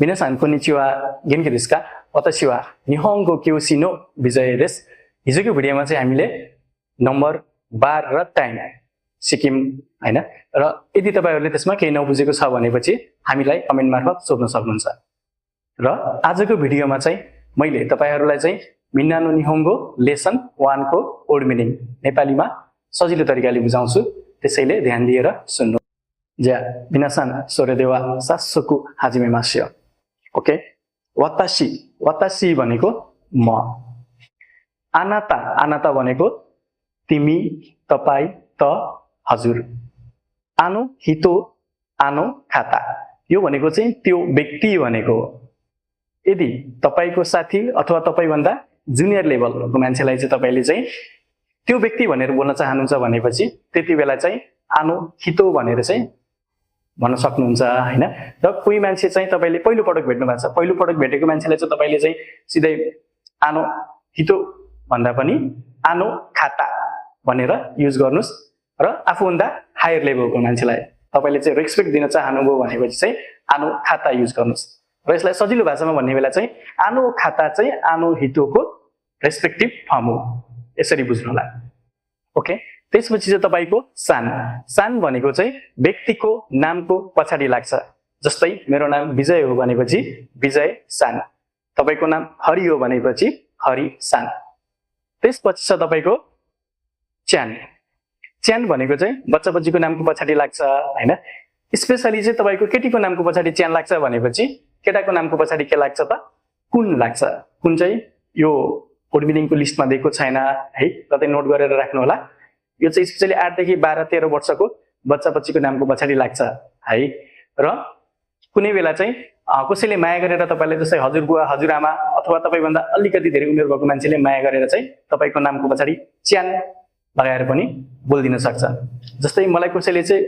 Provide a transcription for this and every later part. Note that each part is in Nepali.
皆さんこんにちは。元気ですか？私は日本語教師のビジャイです。हिजोको भिडियोमा चाहिँ हामीले नम्बर 12 र टाइम सिक्किम हैन र यदि तपाईहरुले त्यसमा केही नबुझेको छ भनेपछि हामीलाई कमेन्ट मार्फत सोध्न सक्नुहुन्छ। र आजको भिडियोमा चाहिँ मैले तपाईहरुलाई चाहिँ मिन्नानो निहोंगो लेसन 1 को वर्ड मिनिङ नेपालीमा सजिलो तरिकाले बुझाउँछु। त्यसैले ध्यान दिएर सुन्नु। जा मिनासान सोरेदेवा सासुकु हाजिमेमास्यो। ओके, वाताशी वाताशी भनेको म, आनाता आनाता भनेको तिमी, तपाई, त, हजुर, आनो हितो, आनो खाता यो भनेको चाहिँ त्यो व्यक्ति भनेको हो। यदि तपाईको साथी अथवा तपाई भन्दा जुनियर लेभलको मान्छेलाई चाहिँ तपाईले चाहिँ त्यो व्यक्ति भनेर बोल्न चाहनुहुन्छ भनेपछि त्यति बेला चाहिँ आनो हितो भनेर चाहिँ भन्न सक्नुहुन्छ हैन। र कोही मान्छे चाहिँ तपाईले पहिलो पटक भेट्नु भएको छ, पहिलो पटक भेटेको मान्छेलाई चाहिँ तपाईले चाहिँ सिधै आनो हितो भन्दा पनि आनो खाता भनेर युज गर्नुस्। र आफूभन्दा हायर लेभलको मान्छेलाई तपाईले चाहिँ रेस्पेक्ट दिन चाहनुभयो भनेपछि चाहिँ आनो खाता युज गर्नुस्। र यसलाई सजिलो भाषामा भन्ने बेला चाहिँ आनो खाता चाहिँ आनो हितोको रेस्पेक्टिभ फर्म हो, यसरी बुझ्नु होला। ओके, त्यसपछि चाहिँ तपाईको सान सान भनेको चाहिँ व्यक्तिको नामको पछाडी लाग्छ। जस्तै मेरो नाम विजय हो भनेपछि विजय सान, तपाईको नाम हरि हो भनेपछि हरि सान। त्यसपछि छ तपाईको च्यान च्यान भनेको चाहिँ बच्चा बच्चीको नामको पछाडी लाग्छ हैन। स्पेशली चाहिँ तपाईको केटीको नामको पछाडी च्यान लाग्छ भनेपछि केटाको नामको पछाडी के लाग्छ त कुन लाग्छ। कुन चाहिँ यो वर्ड मिनिङको लिस्टमा दिएको छैन है, कतै नोट गरेर राख्नु होला। यो चाहिँ स्पेशली 8 देखि 12 13 वर्षको बच्चा बच्चीको नामको पछाडी लाग्छ है। र कुनै बेला चाहिँ कसैले माया गरेर तपाईलाई जस्तै हजुरबुवा हजुरआमा अथवा तपाईभन्दा अलिकति धेरै उमेर भएको मान्छेले माया गरेर चाहिँ तपाईको नामको पछाडी च्यान लगाएर पनि बोल्दिन सक्छ। जस्तै मलाई कसैले चाहिँ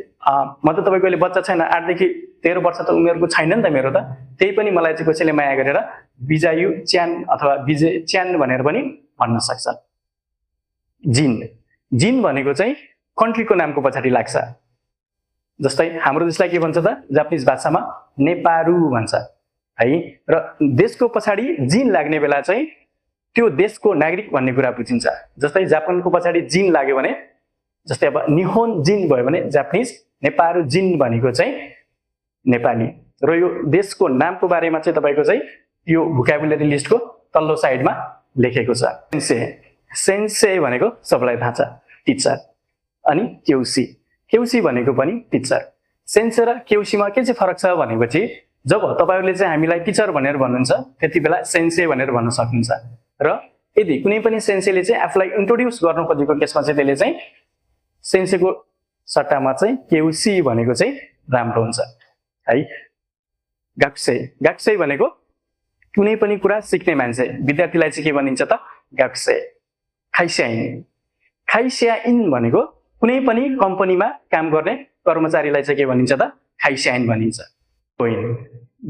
म त तपाईको अहिले बच्चा छैन, 8 देखि 13 वर्ष त उमेरको छैन नि त मेरो त, त्यही पनि मलाई चाहिँ कसैले माया गरेर बिजायु च्यान अथवा विजय च्यान भनेर पनि भन्न सक्छ। जिन जिन भनेको चाहिँ कन्ट्रीको नामको पछाडी लाग्छ। जस्तै हाम्रो देशलाई के भन्छ त जापानिज भाषामा नेपारू भन्छ है। र देशको पछाडी जिन लाग्ने बेला चाहिँ त्यो देशको नागरिक भन्ने कुरा बुझिन्छ। जस्तै जापानको पछाडी जिन लाग्यो भने जस्तै अब निहोन जिन भयो भने जापानिज, नेपारू जिन भनेको चाहिँ नेपाली। र यो देशको नामको बारेमा चाहिँ तपाईको चाहिँ यो भोकाबुलरी लिस्टको तल्लो साइडमा लेखेको छ। सेन्से सेन्से भनेको सबैलाई थाहा छ टिचर, अनि केउसी केउसी भनेको पनि टिचर। सेन्से र केउसीमा के चाहिँ फरक छ भनेपछि जब तपाईहरुले चाहिँ हामीलाई टिचर भनेर भन्नुहुन्छ त्यति बेला सेन्से भनेर भन्न सक्नुहुन्छ। र यदि कुनै पनि सेन्सेले चाहिँ आफूलाई इन्ट्रोड्युस गर्न खोजेको केसमा चाहिँ त्यसले चाहिँ सेन्सेको सट्टामा चाहिँ केउसी भनेको चाहिँ राम्रो हुन्छ है। गाक्से गाक्से भनेको कुनै पनि कुरा सिक्ने मान्छे, विद्यार्थीलाई चाहिँ के भनिन्छ त गाक्से। खाइस्याइन खाइस्याइन भनेको कुनै पनि कम्पनीमा काम गर्ने कर्मचारीलाई चाहिँ के भनिन्छ त खाइस्याइन भनिन्छ। कोइन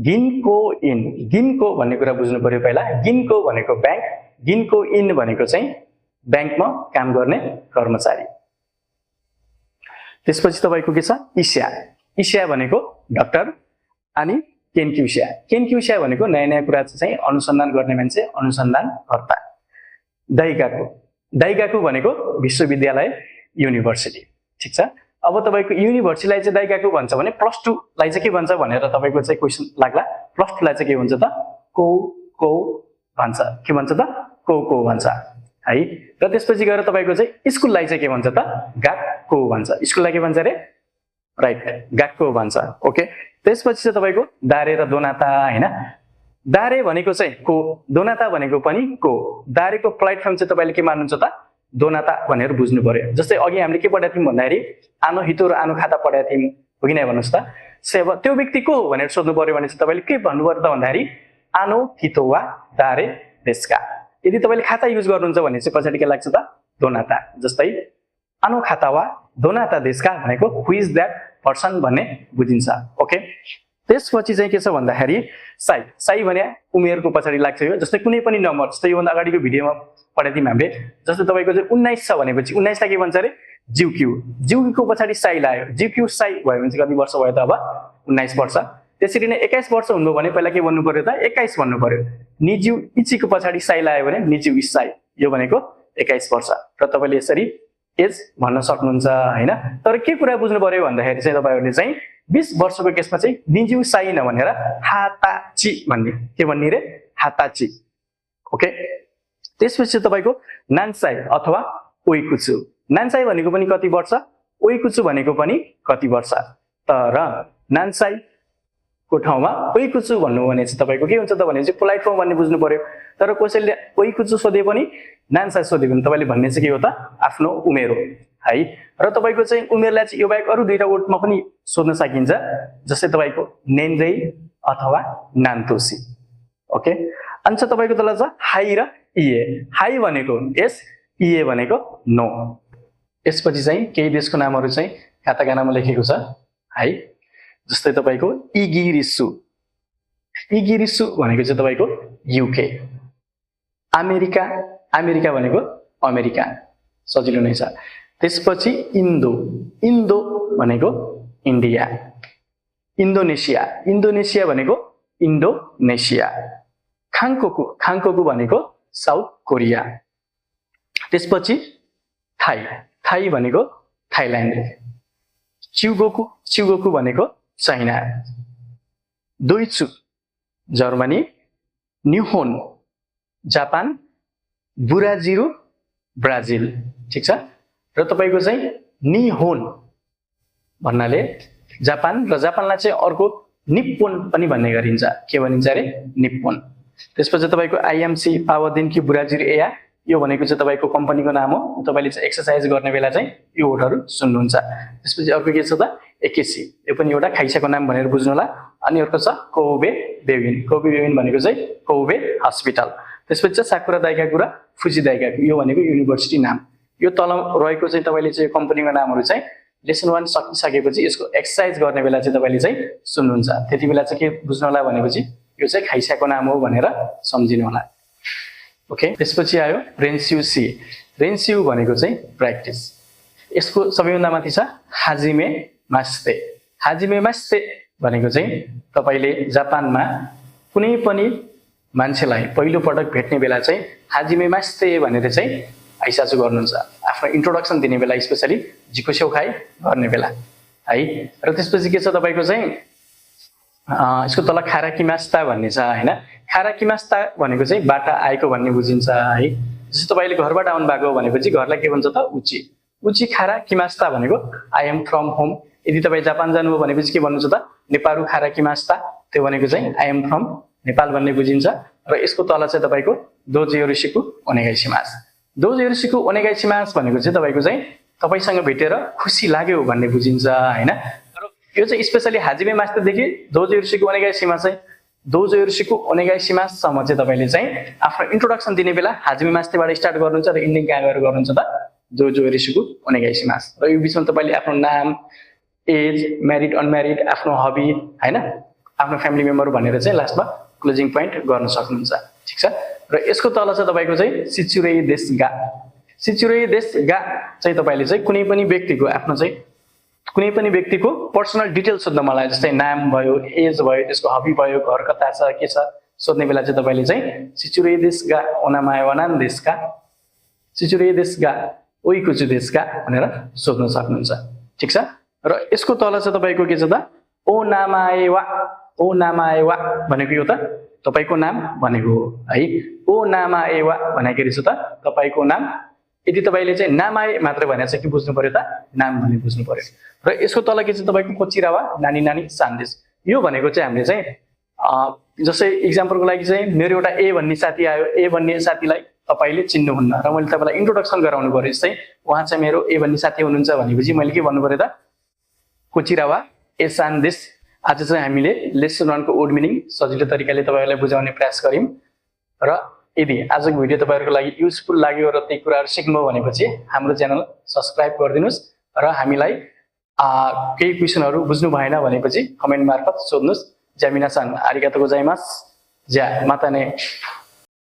गिनको इन गिनको भन्ने कुरा बुझ्नु पर्यो पहिला। गिनको भनेको ब्याङ्क, गिनको इन भनेको चाहिँ ब्याङ्कमा काम गर्ने कर्मचारी। त्यसपछि तपाईको के छ इस्या इस्या भनेको डाक्टर, अनि केन्क्युस्या केन्क्युस्या भनेको नयाँ नयाँ कुरा चाहिँ अनुसन्धान गर्ने मान्छे, अनुसन्धानकर्ता। दाइगाको दाइगाको भनेको विश्वविद्यालय युनिभर्सिटी, ठीक छ। अब तपाईको युनिभर्सिटीलाई चाहिँ दाइगाको भन्छ भने +2 लाई चाहिँ के भन्छ भनेर तपाईको चाहिँ क्वेशन लाग्ला। +2 लाई चाहिँ के भन्छ त को को भन्छ, के भन्छ त को भन्छ है। र त्यसपछि गएर तपाईको चाहिँ स्कुललाई चाहिँ के भन्छ त गाक्को भन्छ। स्कुललाई के भन्छ रे राइट गाक्को भन्छ। ओके, त्यसपछि चाहिँ तपाईको दारे र दोनाता हैन। दारे भनेको चाहिँ को, दोनाता भनेको पनि को। दारेको पोलाइट फर्म चाहिँ तपाईले के मान्नुहुन्छ त दोनाता भनेर बुझ्नु पर्यो। जस्तै अघि हामीले के पढाएको थियौं भन्दाखेरि आनो हितो र आनो खाता पढाएको थियौं हो कि नै भन्नुस् त। सेवा त्यो व्यक्ति को हो भनेर सोध्नु पर्यो भने चाहिँ तपाईले के भन्नु पर्यो त भन्दाखेरि आनो हितो वा दारे देशका। यदि तपाईले खाता युज गर्नुहुन्छ भने चाहिँ पछाडी के लाग्छ त दोनाता। जस्तै आनो खाता वा दोनाता देशका भनेको हु इज दैट पर्सन भन्ने बुझिन्छ। ओके, त्यसपछि चाहिँ के छ भन्दाखेरि साई साई भने उमेरको पछाडी लाग्छ यो। जस्तै कुनै पनि नम्बर, जस्तै योभन्दा अगाडिको भिडियोमा पढाएको थियौं हामीले। जस्तै तपाईको चाहिँ 19 छ भनेपछि 19 लाई के भन्छ रे जिक्यू, जिक्यू को पछाडी साई लाग्यो, जिक्यू साई भयो भने चाहिँ कति वर्ष भयो त अब 19 वर्ष। त्यसरी नै 21 वर्ष हुनुभयो भने पहिला के भन्नु पर्यो त 21 भन्नु पर्यो निजु इचीको पछाडी साई लाग्यो भने निजु इसाई यो भनेको 21 वर्ष र तपाईले यसरी एज भन्न सक्नुहुन्छ हैन तर के कुरा बुझ्नु पर्यो भन्दाखेरि चाहिँ तपाईहरुले चाहिँ 20 वर्षको केसमा चाहिँ निजु साई नभनेर हाताची भन्ने के भन्ने रे हाताची ओके त्यसपछि तपाईको नान्साई अथवा ओइकुचु नान्साई भनेको पनि कति वर्ष ओइकुचु भनेको पनि कति वर्ष तर नान्साई को ठाउँमा ओइकुचु भन्नु भने चाहिँ तपाईको के हुन्छ त भने चाहिँ पोलाइट फर्म भन्ने बुझ्नु पर्यो तर कसैले ओइकुचु सोधे पनि नान्साई सोधे पनि तपाईले भन्ने चाहिँ के हो त आफ्नो उमेर हो है र तपाईको चाहिँ उमेरलाई चाहिँ यो बाहेक अरु दुईटा वर्डमा पनि सोध्न सकिन्छ जस्तै तपाईको नेन्दै अथवा नान्तोसी ओके अनि चाहिँ तपाईको तल छ हाई र इए हाई भनेको यस इए भनेको नो यसपछि चाहिँ केही देशको नामहरु चाहिँ काताकानामा लेखेको छ है जस्तै तपाईको इगिरिसु इगिरिसु भनेको चाहिँ तपाईको युके अमेरिका अमेरिका भनेको अमेरिका सजिलो नै छ त्यसपछि इन्डो इन्डो भनेको इन्डिया इन्डोनेसिया इन्डोनेसिया भनेको इन्डोनेसिया खाङकोकु खाङकोकु भनेको साउथ कोरिया त्यसपछि थाई थाई भनेको थाइल्यान्ड चिउगोकु चिउगोकु भनेको चाइना दोइचु जर्मनी न्युहोन जापान बुराजिरु ब्राजिल ठीक छ र तपाईको चाहिँ निहोन भन्नाले जापान र जापानलाई चाहिँ अर्को निप्पोन पनि भन्ने गरिन्छ के भनिन्छ रे निप्पोन त्यसपछि तपाईको आईएमसी पावरदिनकी बुराजिर एया यो भनेको चाहिँ तपाईको कम्पनीको नाम हो तपाईले चाहिँ एक्सरसाइज गर्ने बेला चाहिँ यो वर्डहरु सुन्नुहुन्छ त्यसपछि अर्को के छ त एकेसी यो पनि एउटा खाइसाको नाम भनेर बुझ्नु होला अनि अर्को छ कोबे बेबिन भनेको चाहिँ कोबे हस्पिटल त्यसपछि चाहिँ साकुरा दाइकाकु र फुजी दाइकाकु यो भनेको युनिभर्सिटी नाम यो तल रहेको चाहिँ तपाईले चाहिँ कम्पनीको नामहरु चाहिँ लेसन 1 सकिसकेपछि यसको एक्सरसाइज गर्ने बेला चाहिँ तपाईले चाहिँ सुन्नुहुन्छ त्यतिबेला चाहिँ के बुझ्नु होला भनेपछि यो चाहिँ खाइसाको नाम हो भनेर सम्झिनु होला ओके त्यसपछि आयो रेन्स्युसी रेन्स्यु भनेको चाहिँ प्र्याक्टिस यसको सबैभन्दा माथि छ हाजिमे मास्ते भनेको चाहिँ तपाईले जापानमा कुनै पनि मान्छेलाई पहिलो पटक भेट्ने बेला चाहिँ हाजिमे मास्ते भनेर चाहिँ आइसाचु गर्नुहुन्छ आफ्नो इन्ट्रोडक्सन दिने बेला स्पेशली जिकोसेउखाइ गर्ने बेला है र त्यसपछि के छ तपाईको चाहिँ यसको तल खाराकिमास्ता भन्ने छ हैन खाराकिमास्ता भनेको चाहिँ बाटा आएको भन्ने बुझिन्छ है जस्तो तपाईले घरबाट आउनु भएको भनेपछि घरलाई के भन्छ त उची उची खाराकिमास्ता भनेको आई एम फ्रम होम यदि तपाई जापान जानुभयो भनेपछि के भन्नुहुन्छ त नेपालु खाराकिमास्ता त्यो भनेको चाहिँ आई एम फ्रम नेपाल भन्ने बुझिन्छ र यसको तल चाहिँ तपाईको दोजेयोरिसिकु ओनेगाइसिमास दोजेयोरिसिकु ओनेगाइसिमास भनेको चाहिँ तपाईको चाहिँ तपाईसँग भेटेर खुसी लाग्यो भन्ने बुझिन्छ हैन र यो चाहिँ स्पेशली हाजिमे मास्तेदेखि दोजेयोरिसिकु ओनेगाइसिमास चाहिँ दोजेयोरिसिकु ओनेगाइसिमास सम्म चाहिँ तपाईले चाहिँ आफ्नो इन्ट्रोडक्सन दिने बेला हाजिमे मास्तेबाट स्टार्ट गर्नुहुन्छ र इन्डिङ कहाँ गएर गर्नुहुन्छ त दोजेयोरिसिकु ओनेगाइसिमास र यो बीचमा तपाईले आफ्नो नाम एज म्यारिड अनम्यारिड आफ्नो हबी हैन आफ्नो फ्यामिली मेम्बर भनेर चाहिँ लास्टमा क्लोजिङ पोइन्ट गर्न सक्नुहुन्छ ठीक छ र यसको तल चाहिँ तपाईको चाहिँ सिचुरेई देशगा चाहिँ तपाईले चाहिँ कुनै पनि व्यक्तिको आफ्नो चाहिँ कुनै पनि व्यक्तिको पर्सनल डिटेल सोध्न मलाई जस्तै नाम भयो एज भयो त्यसको हबी भयो घर कता छ के छ सोध्ने बेला चाहिँ तपाईले चाहिँ सिचुरेई देशगा ओनामाय वनान देशका सिचुरेई देशगा ओइकुचु देशका भनेर सोध्न सक्नुहुन्छ ठीक छ र यसको तल चाहिँ तपाईको के छ त ओ नामाएवा भनेको यो त तपाईको नाम भनेको हो है ओ नामाएवा भनेको रहेछ त तपाईको नाम यदि तपाईले चाहिँ नामाए मात्र भने चाहिँ के बुझ्नु पर्यो त नाम भन्ने बुझ्नु पर्यो र यसको तल के चाहिँ तपाईको कोचिरावा नानी नानी सान्देश यो भनेको चाहिँ हामीले चाहिँ जस्तै एक्जाम्पलको लागि चाहिँ मेरो एउटा ए भन्ने साथी आयो ए भन्ने साथीलाई तपाईले चिन्नुहुन्न र मैले तपाईलाई इन्ट्रोडक्सन गराउनु पर्यो जस्तै उहाँ चाहिँ मेरो ए भन्ने साथी हुनुहुन्छ भनेपछि मैले के भन्नु पर्यो त कोचिरावा ए सान्देश आज चाहिँ हामीले लेसन 1 को वर्ड मिनिङ सजिलो तरिकाले तपाईहरुलाई बुझाउने प्रयास गर्यौं र यदि आजको भिडियो तपाईहरुको लागि युजफुल लाग्यो र त्यही कुराहरु सिक्नुभयो भनेपछि हाम्रो च्यानल सब्स्क्राइब गरिदिनुस् र हामीलाई केही क्वेशनहरु बुझ्नु भएन भनेपछि कमेन्ट मार्फत सोध्नुस् ज्यामिनासन आरिगातो गोजाइमास ज्या माताने